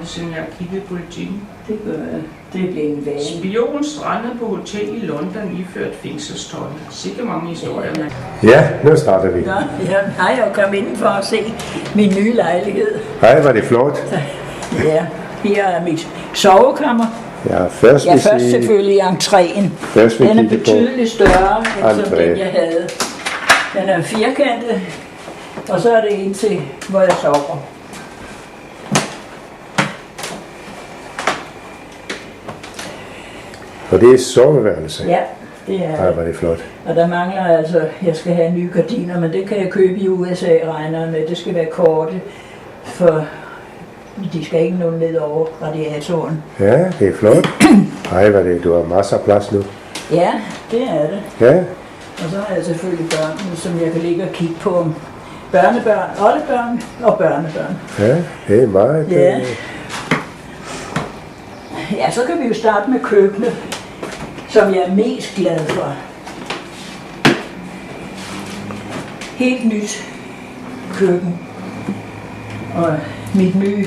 Siden jeg kiggede Politiken. Det gør jeg. Det bliver en vane. Spion strandede på hotel i London iført fængselstøj. Sikke mange historier. Ja, nu starter vi. Hej, og kom indenfor og se min nye lejlighed. Hej, var det flot? Ja, her er mit sovekammer. Ja, først selvfølgelig entréen. Den er betydeligt større end som den jeg havde. Den er firkantet, og så er det en til, hvor jeg sover. Og det er soveværelse? Ja, det er. Ej, var det flot. Og der mangler altså, jeg skal have nye gardiner, men det kan jeg købe i USA, regner med. Det skal være korte, for de skal ikke nå ned over radiatoren. Ja, det er flot. Ej, var det, du har masser af plads nu. Ja, det er det. Ja. Og så har jeg selvfølgelig børnene, som jeg kan ligge og kigge på. Børnebørn, oldebørn og børnebørn. Ja, det er meget. Ja. Ja, så kan vi jo starte med køkkenet, som jeg er mest glad for. Helt nyt køkken. Og mit nye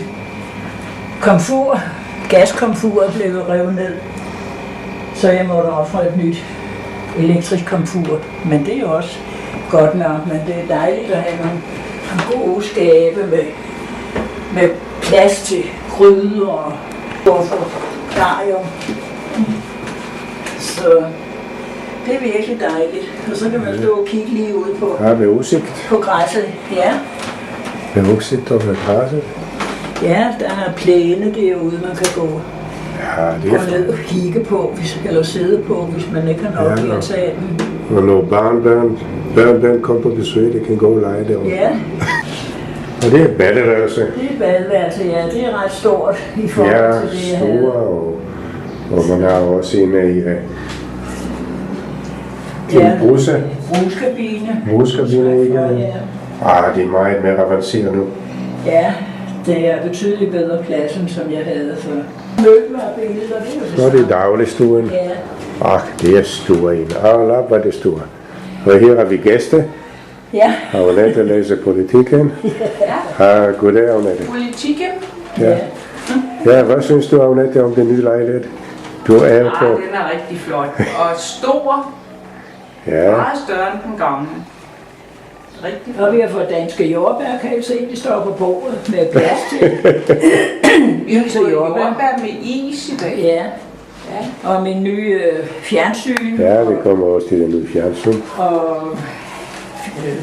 komfur, gaskomfur er blevet revet ned. Så jeg måtte ofre et nyt elektrisk komfur. Men det er jo også godt nok, men det er dejligt at have nogle gode skabe med plads til gryder og forklarium. Så det er virkelig dejligt. Og så kan man stå og kigge lige ud på, med udsigt. På græsset. Ja. Med udsigt og med græsset. Ja, der er plæne derude, man kan gå, ja, gå ned og kigge på, eller sidde på, hvis man ikke har nok i at tage den. Og når børn kommer på besøg, det kan gå og lege derovre. Ja. Og det er badeværelse. Det er badeværelse, ja. Det er ret stort i forhold til det, jeg havde. Ja, og man har også en brusse. Bruskabine, ikke? Ja. Det er meget mere avanceret nu. Ja, det er betydeligt bedre plads, end som jeg havde før. Møbler og billeder, det er jo så er det dagligstuen. Ja. Det er stor en. Var det stor. Og her har vi gæster. Ja. Agnete læser Politiken. Ja. Goddag, Agnete. Politiken? Ja. Ja, hvad synes du, Agnete, om den nye lejlighed? Du er på. Den er rigtig flot. Og stor. Ja. Meget større end den gamle. Rigtig flot. Og vi har fået danske jordbær, kan I se, de står på bordet med plads til. Vi har fået jordbær med is i dag. Ja. Ja. Og min nye fjernsyn. Ja, det kommer også til den nye fjernsyn. Og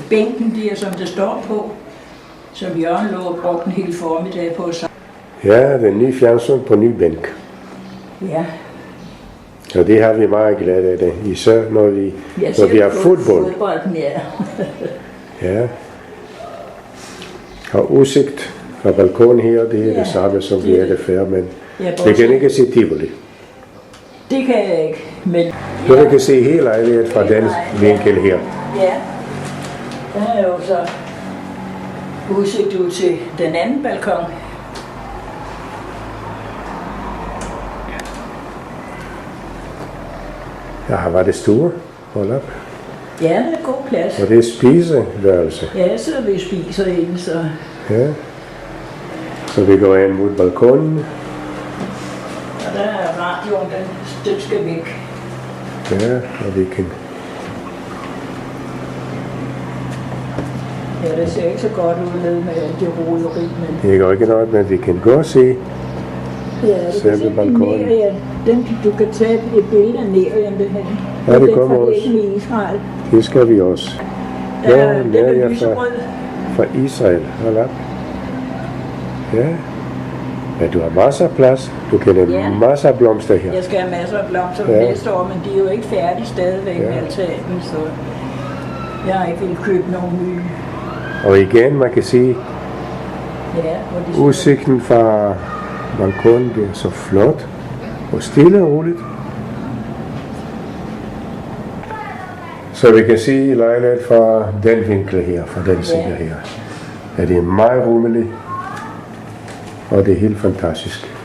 bænken, de er som det står på, som Jørgen lå og brugte en hel formiddag på. Ja, den nye fjernsyn på ny bænk. Ja. Og det har vi meget glad af det, især når vi har fodbold. Ja. Ja. Og udsigt fra balkonen her, det er det samme som vi er det før, men vi kan ikke se Tivoli. Det kan jeg ikke, men... Du kan se hele lejligheden fra den vinkel her. Ja, der er jo så udsigt ud til den anden balkon. Ja, var det store? Hold op. Ja, det er god plads. Og det er spiseværelse. Ja, så vi spiser inde, så... Ja. Så vi går ind mod balkonen. Og der er radioen, den skal væk. Ja, og vi kan... Ja, det ser ikke så godt ud med alt det roleri, men... Det er ikke noget, men vi kan gå og se. Ja, du kan se balkonen. Du kan tage et billede af Nerian, det her. Ja, det kommer også. I Israel. Det skal vi også. Ja, det er lyserød. Fra Israel, hold op. Ja. Ja, du har masser af plads. Du kan have masser af blomster her. Jeg skal have masser af blomster næste år, men de er jo ikke færdige stadigvæk med altanen, så jeg har ikke ville købe nogen nye. Og igen, man kan sige, udsigten fra balkonen bliver så flot og stille og roligt. Så vi kan se lejligheden fra den vinkel her, fra den side her. Ja, det er meget rummeligt, og det er helt fantastisk.